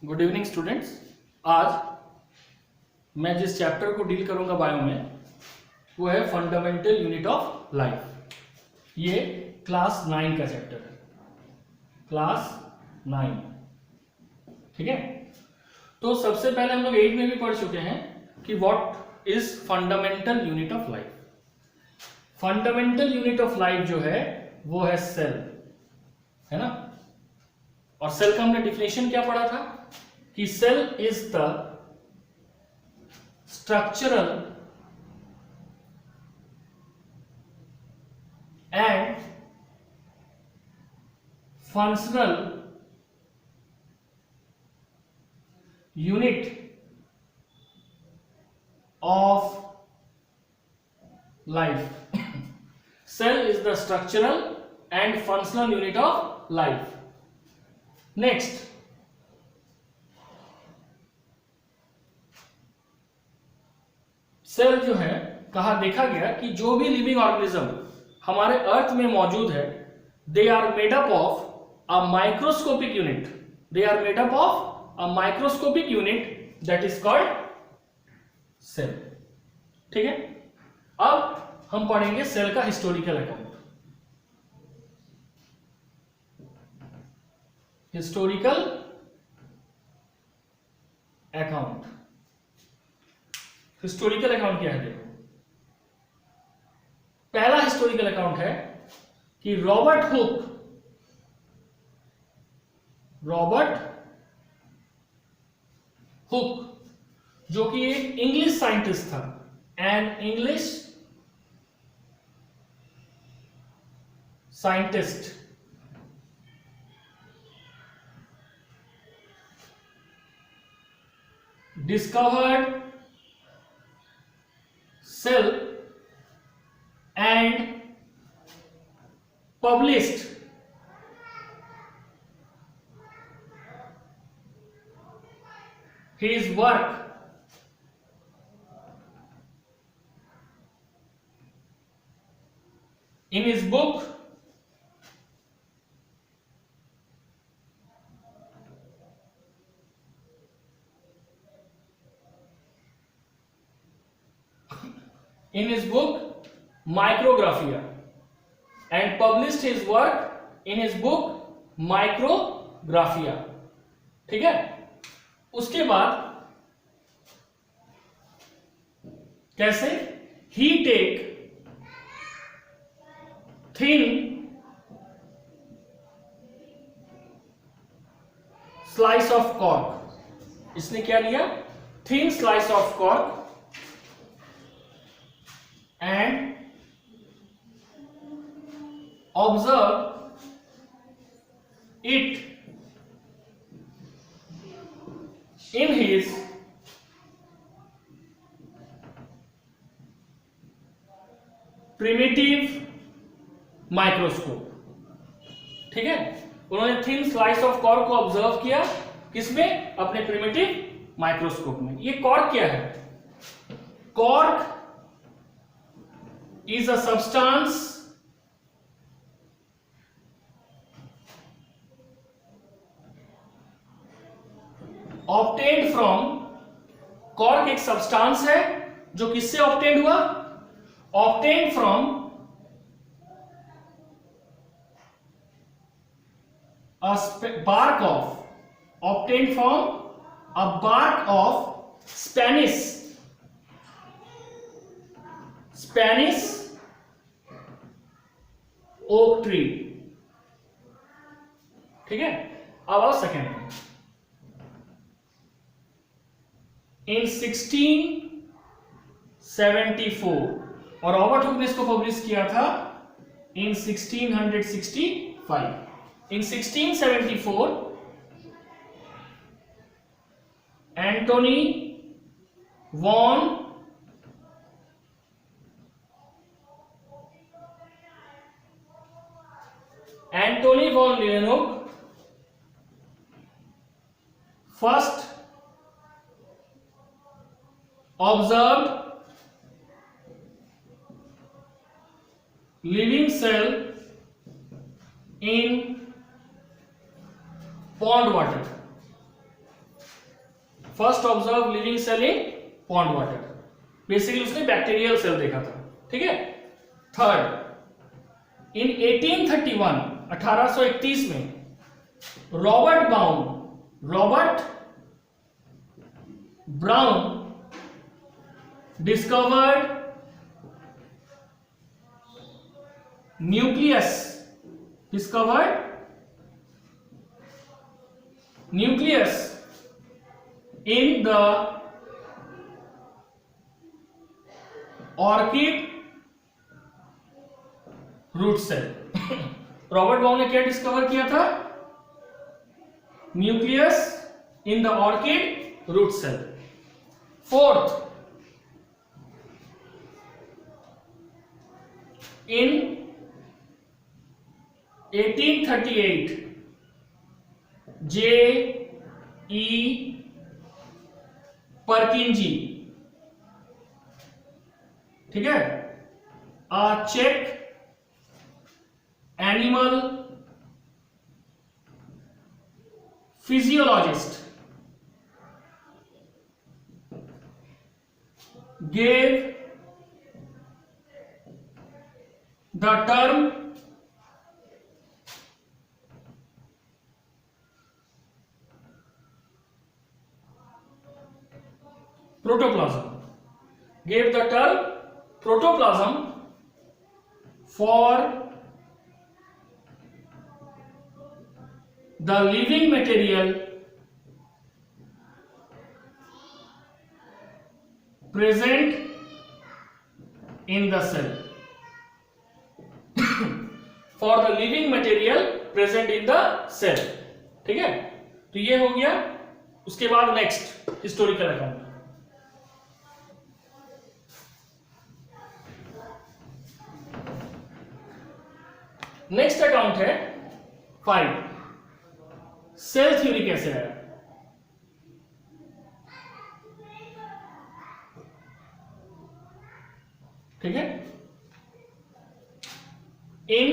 Good evening students. आज मैं जिस चैप्टर को डील करूंगा बायो में वो है फंडामेंटल यूनिट ऑफ लाइफ। ये क्लास 9 का चैप्टर है, क्लास 9। ठीक है, तो सबसे पहले हम लोग 8 में भी पढ़ चुके हैं कि what is fundamental unit of life. Fundamental unit of life जो है वो है सेल, है ना। और सेल का हमने डिफिनेशन क्या पढ़ा था कि cell is the structural and functional unit of life. Cell is the structural and functional unit of life. Next, cell जो है, कहा देखा गया कि जो भी लिविंग ऑर्गेनिज्म हमारे अर्थ में मौजूद है, they are made up of a microscopic unit. They are made up of a microscopic unit that is called cell. ठीक है, अब हम पढ़ेंगे सेल का historical account. Historical account, historical account क्या है? देखो, पहला हिस्टोरिकल अकाउंट है कि रॉबर्ट हुक जो कि एक इंग्लिश साइंटिस्ट था, an English scientist, discovered cell and published his work in his book Micrographia, and published his work in his book Micrographia। ठीक है, उसके बाद कैसे he take thin slice of cork। इसने क्या लिया? thin slice of cork and observe it in his primitive microscope। ठीक है, उन्होंने थिन स्लाइस ऑफ कॉर्क को ऑब्जर्व किया, किसमें? अपने प्रिमिटिव माइक्रोस्कोप में। ये कॉर्क क्या है? Cork is a substance obtained from, cork एक सब्सटेंस है जो किससे ऑब्टेन हुआ? obtained from a bark of, obtained from a bark of Spanish oak tree. ठीक है, अब आओ सेकेंड। इन 1674, और रॉबर्ट हुक ने इसको पब्लिश किया था in 1665। In 1674 Antonie van Leeuwenhoek first observed living cell in pond water। First observe living cell in pond water, basically उसने बैक्टीरियल सेल देखा था, ठीक है। थर्ड, इन 1831 में Robert Brown discovered nucleus in the orchid root cell। Robert Brown ने क्या discover किया था? Nucleus in the orchid root cell. Fourth, in 1838 J.E. Purkinje, ठीक है, a Czech animal physiologist, gave the term protoplasm for the living material present in the cell। For the living material present in the cell, ठीक है। तो ये हो गया। उसके बाद next historical account. Next account है 5, सेल थ्योरी कैसे आया। ठीक है, इन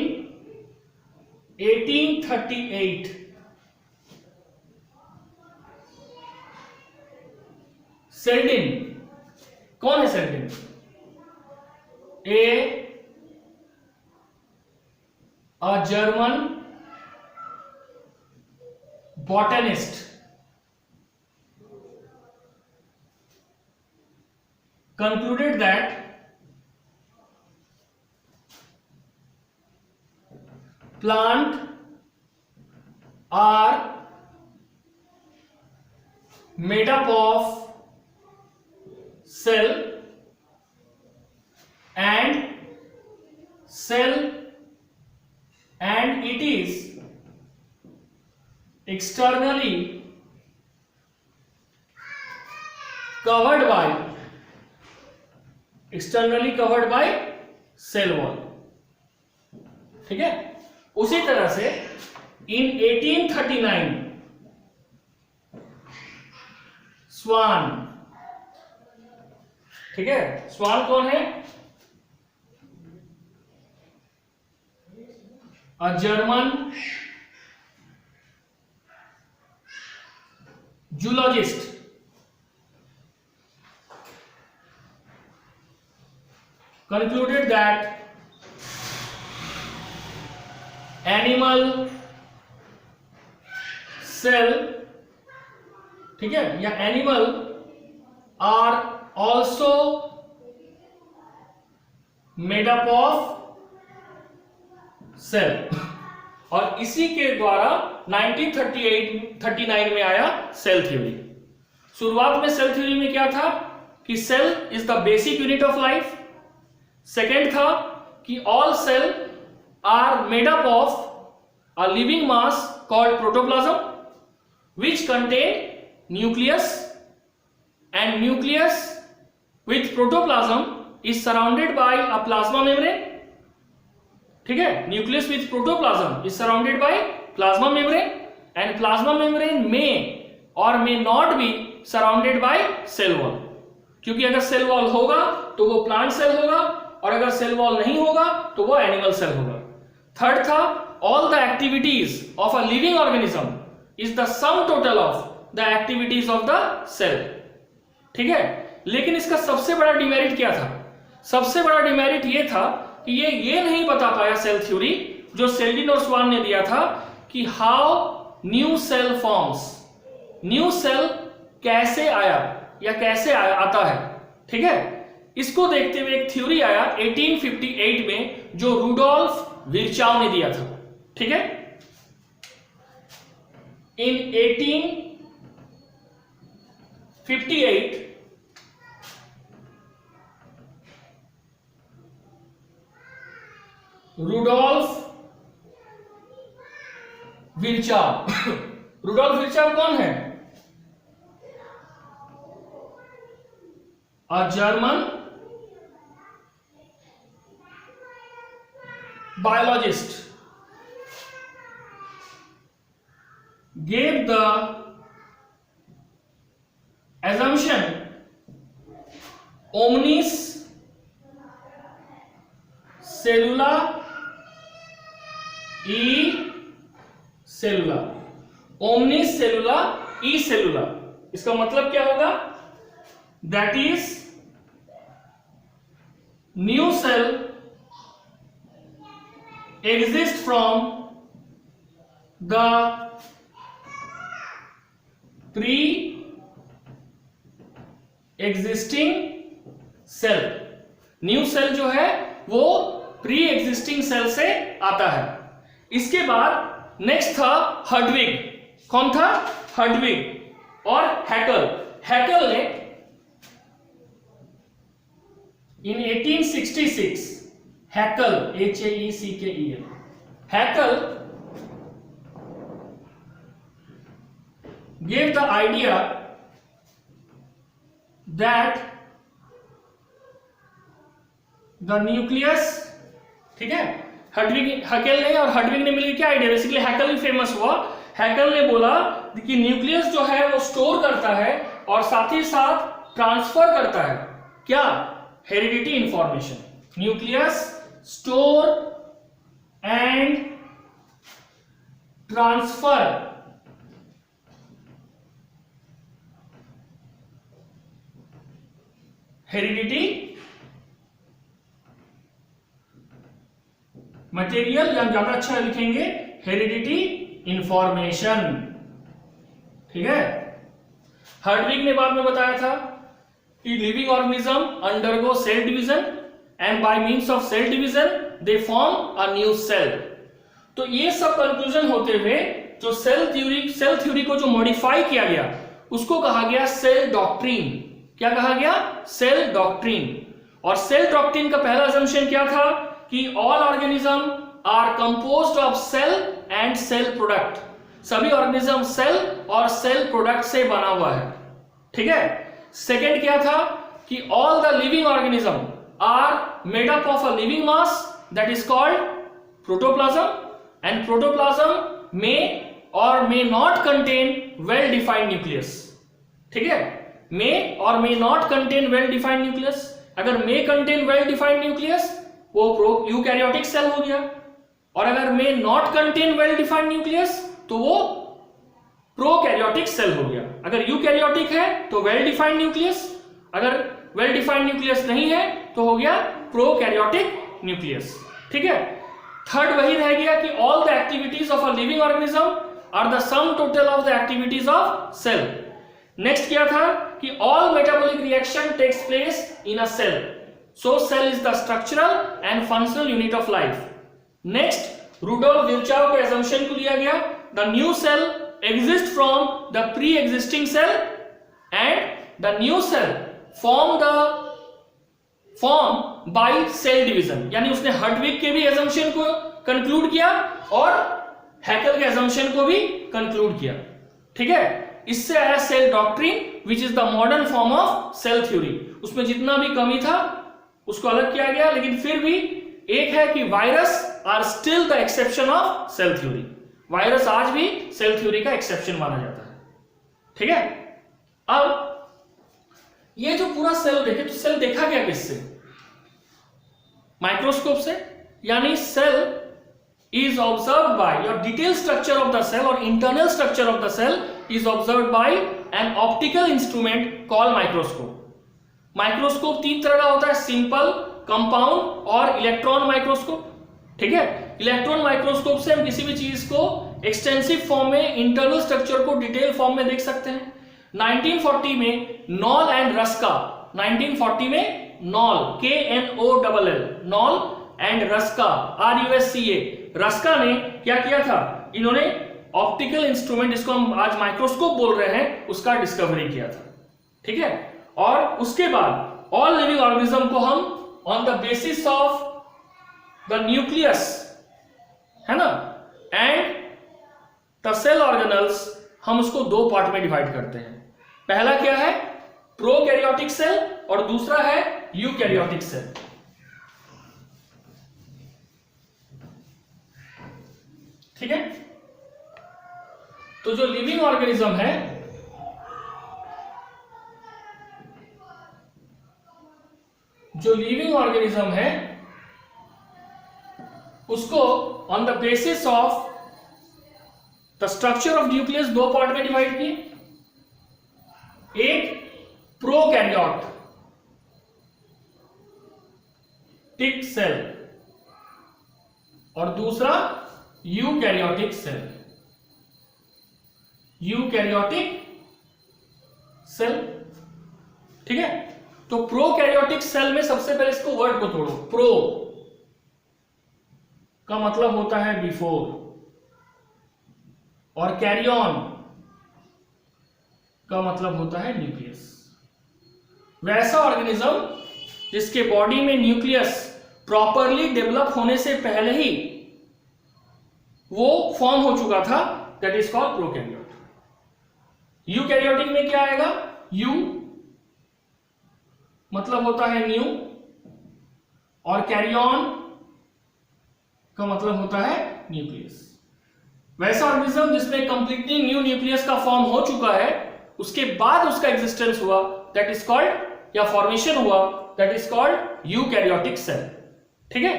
1838 सेल्डिन, कौन है सेल्डिन? a German botanist, concluded that plant are made up of cell and it is externally covered by cell wall। ठीक है, उसी तरह से इन 1839 स्वान, ठीक है, स्वान कौन है? A German zoologist concluded that animal cell, ठीक है, या animal are also made up of cell. और इसी के द्वारा 1939 में आया सेल थ्योरी। शुरुआत में सेल थ्योरी में क्या था कि cell is the basic unit of life. Second था कि all cell are made up of a living mass called protoplasm which contain nucleus, and nucleus with protoplasm is surrounded by a plasma membrane। ठीक है, nucleus with protoplasm is surrounded by plasma membrane and plasma membrane may or may not be surrounded by cell wall। क्योंकि अगर cell wall होगा तो वो plant cell होगा और अगर सेल वॉल नहीं होगा तो वो एनिमल सेल होगा। थर्ड था all the activities of a living organism is the sum total of the activities of the cell. ठीक है, लेकिन इसका सबसे बड़ा डिमेरिट क्या था? सबसे बड़ा डिमेरिट ये था कि ये नहीं बता पाया सेल थ्योरी जो सेल्डिन और स्वान ने दिया था कि how new cell forms, new cell कैसे आया या कैसे आता है। ठीक है, इसको देखते हुए एक थ्योरी आया 1858 में जो रुडोल्फ विर्चाउ ने दिया था। ठीक है, इन 1858 रुडोल्फ विर्चाउ रुडोल्फ विर्चाउ कौन है? A German biologist gave the assumption omnis cellula e cellula, omnis cellula e cellula। इसका मतलब क्या होगा? That is new cell exist from the pre-existing cell। New cell जो है वो प्री एग्जिस्टिंग सेल से आता है। इसके बाद नेक्स्ट था हर्डविग। कौन था? हर्डविग और हैकल। हैकल ने इन 1866 हैकल HAECKEL हैकल gave the idea that the nucleus, ठीक है, हैकल ने और हर्डविग ने मिलकर क्या आइडिया, बेसिकली हैकल भी फेमस हुआ। हैकल ने बोला कि न्यूक्लियस जो है वो स्टोर करता है और साथ ही साथ ट्रांसफर करता है क्या? Heredity information. Nucleus store and transfer heredity material, या ज्यादा अच्छा लिखेंगे हेरिडिटी इंफॉर्मेशन। ठीक है, हर्डविग ने बाद में बताया था कि living organism undergo cell division and by means of cell division they form a new cell. तो ये सब कंक्लूजन होते हुए जो सेल थ्योरी को जो मॉडिफाई किया गया उसको कहा गया सेल डॉक्ट्रिन। क्या कहा गया? Cell doctrine. और सेल डॉक्ट्रिन का पहला असम्पशन क्या था कि all organism are composed of cell and cell product. सभी ऑर्गेनिज्म सेल और सेल प्रोडक्ट से बना हुआ है। ठीक है, सेकेंड क्या था कि all the living organism are made up of a living mass that is called protoplasm and protoplasm may or may not contain well defined nucleus. ठीक है, may or may not contain well defined nucleus. अगर may contain well defined nucleus वो eukaryotic cell हो गया, और अगर may not contain well defined nucleus तो वो प्रोकैरियोटिक सेल हो गया। अगर यूकैरियोटिक है तो वेल डिफाइंड न्यूक्लियस, अगर वेल डिफाइंड न्यूक्लियस नहीं है तो हो गया प्रोकैरियोटिक न्यूक्लियस। ठीक है, थर्ड वही रह गया कि all the activities of a living organism are the sum total of the activities of cell. Next क्या था कि all metabolic reaction takes place in a cell, so cell is the structural and functional unit of life. Next Rudolf Virchow के assumption को लिया गया, the new cell exist from the pre existing cell and the new cell form by cell division. यानी उसने हर्डविग के भी assumption को conclude किया और हैकल के असम्पशन को भी कंक्लूड किया। ठीक है, इससे आया cell doctrine which is the modern form of cell theory. उसमें जितना भी कमी था उसको अलग किया गया, लेकिन फिर भी एक है कि virus are still the exception of cell theory. Virus आज भी सेल थ्योरी का एक्सेप्शन माना जाता है। ठीक है, अब ये जो पूरा सेल देखे तो सेल देखा गया किससे? माइक्रोस्कोप से। यानी cell is observed by your detailed structure of the cell or internal structure of the cell is observed by an optical instrument called microscope. Microscope तीन तरह का होता है, सिंपल, कंपाउंड और इलेक्ट्रॉन माइक्रोस्कोप. ठीक है, इलेक्ट्रॉन माइक्रोस्कोप से हम किसी भी चीज को एक्सटेंसिव फॉर्म में, इंटरनल स्ट्रक्चर को डिटेल फॉर्म में देख सकते हैं. 1940 में नॉल एंड रस्का, 1940 में knoll, KNOLL, knoll and Ruska, RUSCA, Ruska ने क्या किया था, इन्होंने ऑप्टिकल इंस्ट्रूमेंट, जिसको हम आज माइक्रोस्कोप बोल रहे हैं, उसका डिस्कवरी किया था. ठीक है, और उसके बाद ऑल लिविंग ऑर्गेनिज्म को हम on the basis of the nucleus, है ना, एंड द सेल ऑर्गेनल्स, हम उसको दो पार्ट में डिवाइड करते हैं. पहला क्या है, प्रोकैरियोटिक सेल, और दूसरा है यूकैरियोटिक सेल. ठीक है, तो जो लिविंग ऑर्गेनिज्म है, जो लिविंग ऑर्गेनिज्म है, उसको on the basis of the structure of nucleus दो पार्ट में डिवाइड किए. एक प्रोकैरियोटिक सेल और दूसरा यूकैरियोटिक सेल. Eukaryotic cell. ठीक है, तो प्रोकैरियोटिक सेल में सबसे पहले इसको वर्ड को तोड़ो. प्रो का मतलब होता है बिफोर, और कैरियन का मतलब होता है न्यूक्लियस. वैसा ऑर्गेनिज्म जिसके बॉडी में न्यूक्लियस प्रॉपरली डेवलप होने से पहले ही वो फॉर्म हो चुका था, that is called prokaryote. Eukaryotic में क्या आएगा, यू मतलब होता है न्यू, और कैरियन का मतलब होता है न्यूक्लियस. वैसा ऑर्गेनिज्म जिसमें कंप्लीटली न्यू न्यूक्लियस का फॉर्म हो चुका है, उसके बाद उसका एग्जिस्टेंस हुआ, दैट इज कॉल्ड, या फॉर्मेशन हुआ, that is called eukaryotic cell. ठीक है,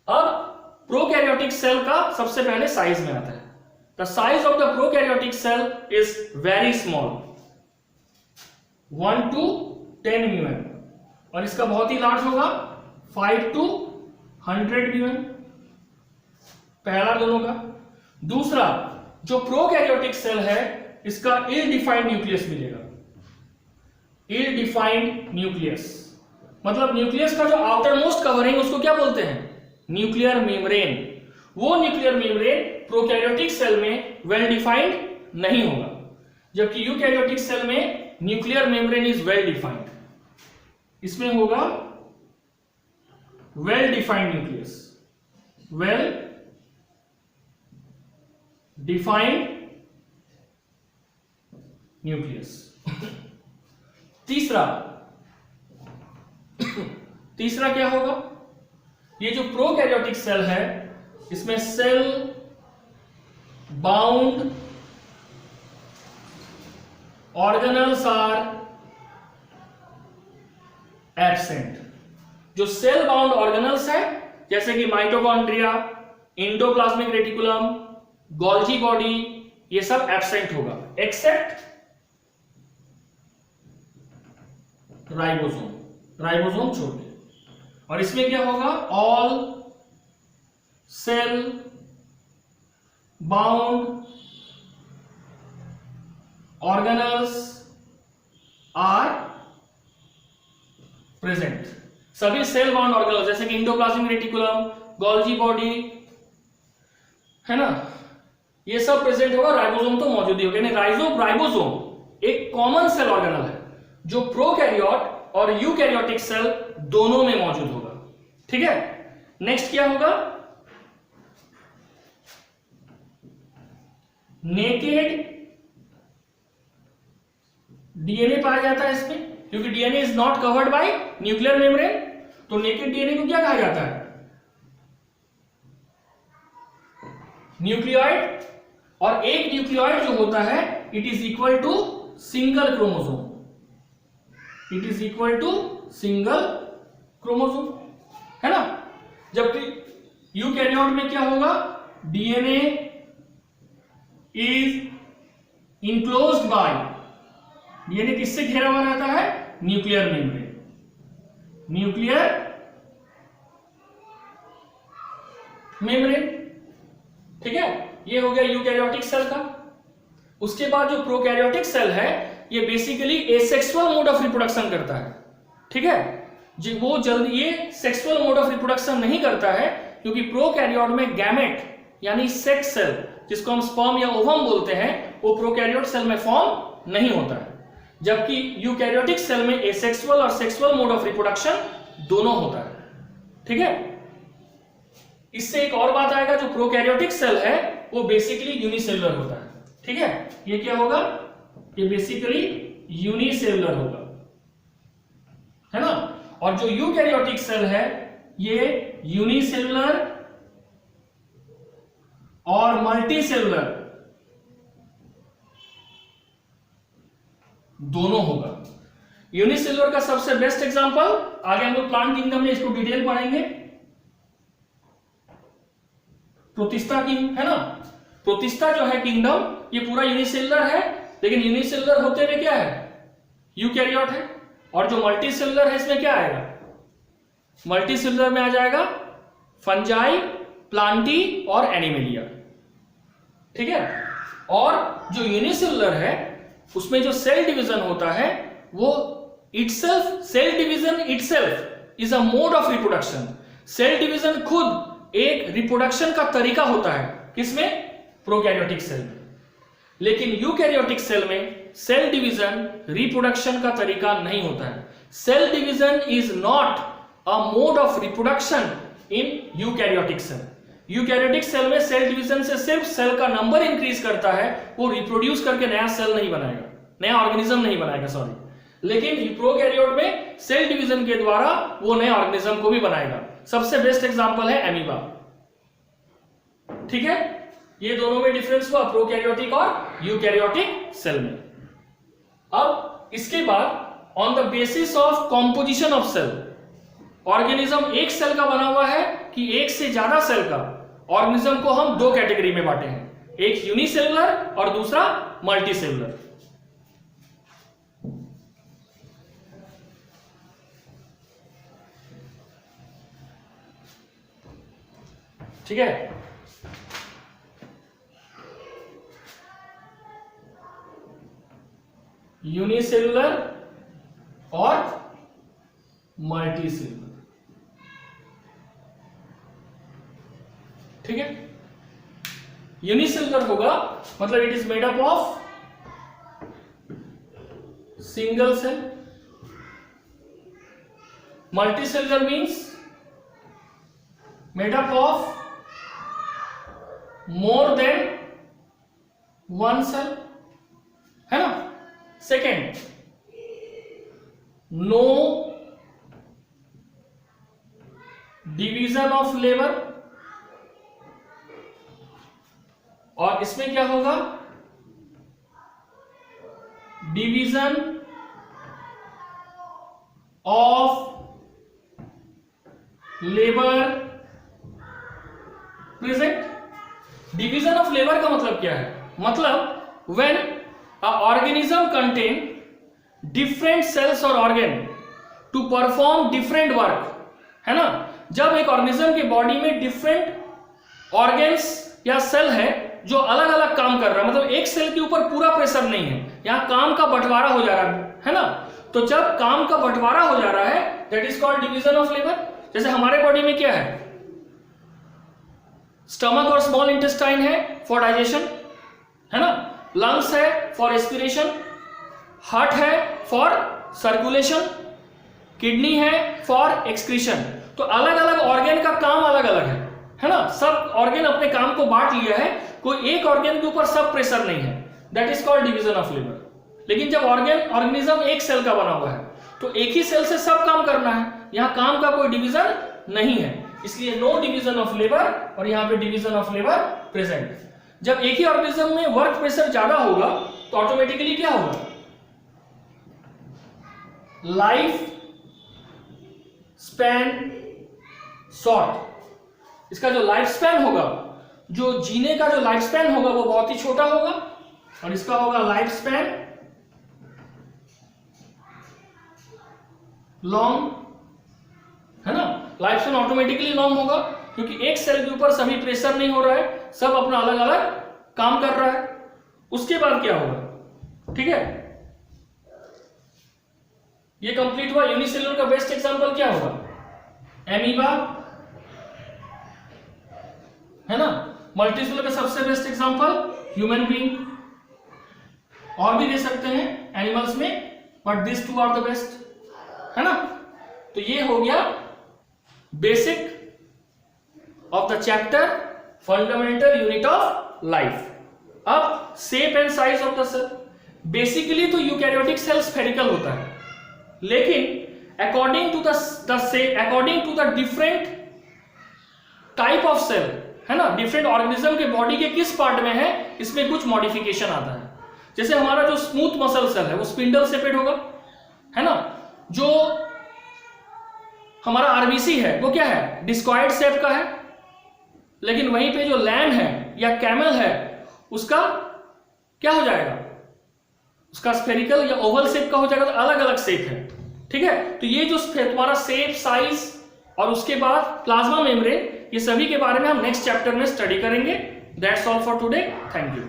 अब प्रोकैरियोटिक सेल का सबसे पहले साइज में आता है. The size of the prokaryotic cell is very small, 1 to 10 mm, और इसका बहुत ही लार्ज होगा 5 to 100 mm. पहला दोनों का. दूसरा, जो प्रोकैरियोटिक सेल है, इसका इल डिफाइंड न्यूक्लियस मिलेगा. इल डिफाइंड न्यूक्लियस मतलब न्यूक्लियस का जो आउटर मोस्ट कवरिंग, उसको क्या बोलते हैं, न्यूक्लियर मेम्ब्रेन. वो न्यूक्लियर मेम्ब्रेन प्रोकैरियोटिक सेल में वेल डिफाइंड नहीं होगा, जबकि यूकैरियोटिक सेल में nuclear membrane is well defined. इसमें होगा well defined nucleus, well defined nucleus. तीसरा क्या होगा, ये जो प्रोकैरियोटिक सेल है, इसमें cell bound organelles are absent. जो सेल बाउंड ऑर्गेनल्स है, जैसे कि mitochondria, endoplasmic reticulum, Golgi body, ये सब एब्सेंट होगा, एक्सेप्ट राइबोसोम, राइबोसोम छोड़ के. और इसमें क्या होगा, all cell bound organelles are present. सभी सेल बाउंड ऑर्गेनल्स जैसे कि एंडोप्लाज्मिक रेटिकुलम, गोल्जी बॉडी, है ना, ये सब प्रेजेंट होगा. राइबोसोम तो मौजूद ही होगा. यानी राइबोसोम एक कॉमन सेल ऑर्गेनल है जो प्रोकैरियोट और यूकैरियोटिक सेल दोनों में मौजूद होगा. ठीक है, नेक्स्ट क्या होगा, नेकेड डीएनए पाया जाता है इसमें, क्योंकि DNA is not covered by nuclear membrane. तो नेकेड डीएनए को क्या कहा जाता है, न्यूक्लियोइड. और एक न्यूक्लियोइड जो होता है, it is equal to single chromosome. It is equal to single chromosome, है ना. जबकि यूकैरियोट में क्या होगा, DNA is enclosed by, DNA किससे घेरा हुआ रहता है? Nuclear membrane, nuclear membrane. ठीक है, ये हो गया यूकैरियोटिक सेल का। उसके बाद जो प्रोकैरियोटिक सेल है ये basically asexual mode of reproduction करता है। ठीक है, जो वो जल्दी ये सेक्सुअल मोड ऑफ रिप्रोडक्शन नहीं करता है, क्योंकि प्रोकैरियोट में गैमेट यानी सेक्स सेल, जिसको हम स्पर्म या ओवम बोलते हैं, वो प्रोकैरियोट सेल में फॉर्म नहीं होता है, जबकि यूकैरियोटिक सेल में एसेक्सुअल और सेक्सुअल मोड ऑफ रिप्रोडक्शन दोनों होता है। ठीक है, इससे एक और बात आएगा, जो प्रोकैरियोटिक सेल है वो बेसिकली यूनिसेलुलर होता है। ठीक है, ये क्या होगा? ये बेसिकली यूनिसेलुलर होगा, है ना। और जो यूकैरियोटिक सेल है ये यूनिसेलुलर और मल्टीसेलुलर दोनों होगा। यूनिसेलुलर का सबसे बेस्ट एग्जांपल, आगे हम लोग प्लांट किंगडम में इसको डिटेल पढ़ेंगे, प्रोटिस्टा किंग, है ना। प्रोटिस्टा जो है किंगडम, ये पूरा यूनिसेलुलर है, लेकिन यूनिसेलुलर होते हुए क्या है? यूकैरियोट है। और जो मल्टीसेलुलर है इसमें क्या आएगा? मल्टीसेलुलर में आ जाएगा फंजाई, प्लांटी और एनिमेलिया। ठीक है, और जो यूनिसेलुलर है उसमें जो सेल डिवीजन होता है वो itself, cell division itself is a mode of reproduction. Cell division खुद एक रिप्रोडक्शन का तरीका होता है, किसमें? प्रोकैरियोटिक सेल में। लेकिन यूकैरियोटिक सेल में सेल डिवीजन रिप्रोडक्शन का तरीका नहीं होता है। Cell division is not a mode of reproduction in eukaryotic cell. Eukaryotic cell में सेल डिवीजन से सिर्फ सेल का नंबर इंक्रीज करता है, वो रिप्रोड्यूस करके नया सेल नहीं बनाएगा, नया ऑर्गेनिज्म नहीं बनाएगा, सॉरी। लेकिन प्रोकैरियोट में सेल डिवीजन के द्वारा वो नए ऑर्गेनिज्म को भी बनाएगा। सबसे बेस्ट एग्जांपल है एमीबा। ठीक है, ये दोनों में डिफरेंस हुआ, प्रोकैरियोटिक और यूकैरियोटिक सेल में। अब इसके बाद on the basis of composition of cell, organism एक सेल का बना हुआ है कि एक से ज्यादा सेल का, ऑर्गेनिज्म को हम दो कैटेगरी में बांटे हैं, एक यूनिसेलुलर और दूसरा मल्टीसेलुलर। ठीक है, यूनिसेलुलर और मल्टीसेलुलर। ठीक है, यूनिसेलुलर होगा मतलब it is made up of single cell. Multicellular means made up of more than one cell, है ना। Second, no division of labour, और इसमें क्या होगा? Division of labour present. Division of labour का मतलब क्या है? मतलब when a organism contain different cells और organ to perform different work, है ना। जब एक ऑर्गेनिज्म के बॉडी में डिफरेंट ऑर्गेन्स या सेल है जो अलग अलग काम कर रहा है, मतलब एक सेल के ऊपर पूरा प्रेशर नहीं है, यहां काम का बंटवारा हो जा रहा है ना। तो जब काम का बंटवारा हो जा रहा है that is called division of labour. जैसे हमारे बॉडी में क्या है? स्टमक और स्मॉल इंटेस्टाइन है फॉर डाइजेशन, है ना। लंग्स है फॉर रेस्पिरेशन, हार्ट है फॉर सर्कुलेशन, किडनी है फॉर एक्सक्रीशन। तो अलग अलग ऑर्गेन का काम अलग अलग है ना। सब ऑर्गेन अपने काम को बांट लिया है, कोई एक ऑर्गेन के ऊपर सब प्रेशर नहीं है, that is called division of labour. लेकिन जब ऑर्गेनिज्म एक सेल का बना हुआ है तो एक ही सेल से सब काम करना है, यहां काम का कोई डिवीजन नहीं है, इसलिए नो डिवीजन ऑफ लेबर, और यहां पे डिवीजन ऑफ लेबर प्रेजेंट। जब एक ही ऑर्गेनिज्म में वर्क प्रेशर ज्यादा होगा तो ऑटोमेटिकली क्या होगा? Life span short. इसका जो लाइफ स्पैन होगा जो जीने का जो लाइफ स्पैन होगा वो बहुत ही छोटा होगा, और इसका होगा लाइफ स्पैन लॉन्ग, है ना। लाइफ स्पैन ऑटोमेटिकली लॉन्ग होगा क्योंकि एक सेल के ऊपर सभी प्रेशर नहीं हो रहा है, सब अपना अलग अलग काम कर रहा है। उसके बाद क्या होगा, ठीक है, ये कंप्लीट हुआ। यूनिसेल्युलर का बेस्ट एग्जांपल क्या होगा, एमीबा, है ना। मल्टीसेलुलर का सबसे बेस्ट एग्जांपल ह्यूमन बीइंग, और भी दे सकते हैं एनिमल्स में, but this two are the best, है ना। तो ये हो गया basic of the chapter fundamental unit of life. अब shape and size of the cell. Basically तो यूकैरियोटिक सेल स्फेरिकल होता है, लेकिन according to the different type of cell, है ना, डिफरेंट ऑर्गेनिज्म के बॉडी के किस पार्ट में है, इसमें कुछ मॉडिफिकेशन आता है। जैसे हमारा जो स्मूथ मसल सेल है वो स्पिंडल शेपेड होगा, है ना। जो हमारा आरबीसी है वो क्या है, डिस्कॉइड शेप का है। लेकिन वहीं पे जो लैम है या कैमल है उसका क्या हो जाएगा, उसका स्फेरिकल या ओवल शेप का हो जाएगा। तो अलग अलग शेप है, ठीक है। तो ये जो तुम्हारा शेप, साइज और उसके बाद प्लाज्मा मेम्ब्रेन, ये सभी के बारे में हम नेक्स्ट चैप्टर में स्टडी करेंगे। That's all for today, thank you.